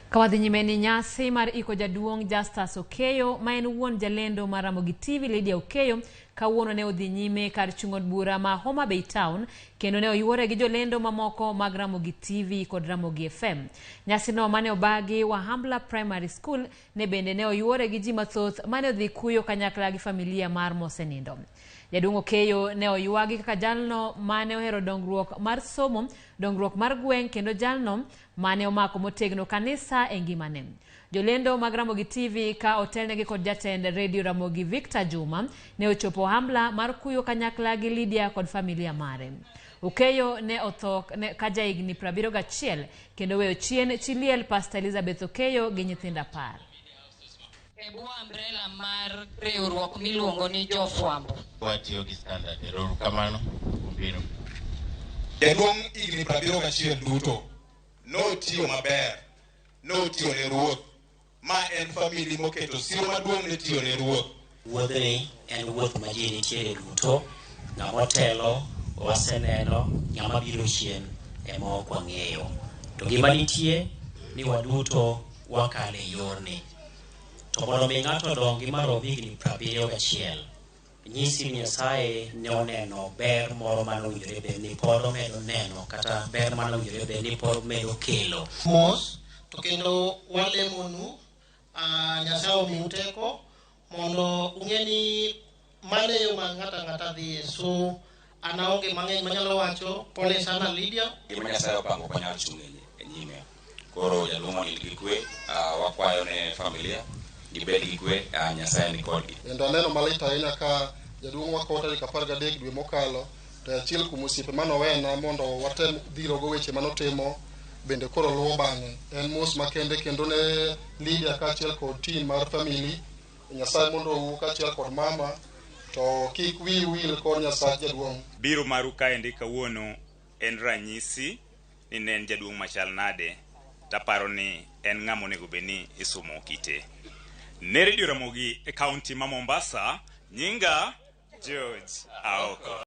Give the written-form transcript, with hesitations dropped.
Kawadhi nyime ni nyasi mar iko Jaduong Justus Okeyo ma en wuon jalendo mar RamogiTV Lydia Okeyo kawuono ne odhi nyime kar chung'od bura ma Homa Bay Town kendo ne oyuore gi jolendo mamoko mag RamogiTV kod Ramogi FM. Nyasi no mane obagi Wahambla Primary School ne bende ne oyuore gi ji mathoth mane odhi kuyo kanyakla gi familia mar mosenindo. Jaduong Okeyo ne oyuagi kaka jalno mane ohero dongruok mar somo, dongruok mar gweng' kendo jalno mane omako motegno kanisa e ngimane. Jolendo mag RamogiTV ka otelnegi kod jatend Radio Ramogi Victor Juma ne ochopo Wahambla mar kuyo kanyakla gi Lydia kod familia mare. Okeyo ne otho ka jahigni 71 kendo weyo chien chiliel Pastor Elizabeth Okeyo gi nyithindo 10. Umbrella mar riwruok miluongo ni Jafwambo. Watiyo gi standard eruru kamano kumbiro. Jaduong higni 71 duto notiyo maber, notiyo ne ruoth. Ma en famili moketo siro maduong' ne tiyo ne ruoth. Wuodhni en wuoth ma ji nitiere duto, ng'ama telo waseneno, ng'ama biro chien ema ok wang'eyo. To gima nitie ni waduto wakale yorni. To mondo mi ng'ato odongi maromo higni 71, nyisi ni Nyasaye ne oneno ber moro manowinjore bed ni pod omedo neno kata ber manowinjore bed ni pod medo kelo. Mos to kendo walemonu Nyasaye omiu teko mondo ung'eni mane yo ma ng'ata dhi. So an aonge mang'eny manyalo wacho. Pole sana Lydia. Gima Nyasaye opango ok nyal chung' e nyime. Koro jaluong ni gi kwe, wakwayo ne familia gibed gi kwe, Nyasaye ni kodgi. Endo aneno malit ahinya ka jaduong wako tarik 13 dwe mokalo to achiel kuom osiepe manowena mondo watem dhirogo weche manotimo bende koro luwo bang'e. En mos makende kendo ne Lydia kaachiel kod team mar family. Nyasaye mondo owuo kaachiel kod mama to kik wil kod Nyasaye jaduong'. Biro maru kaendi kawuono en ranyisi ni ne en jaduong' machal nade, taparo ni en ng'ama onego bed ni isumo kite. Ne Radio Ramogi e kaunti ma Mombasa, nyinga George Aoko.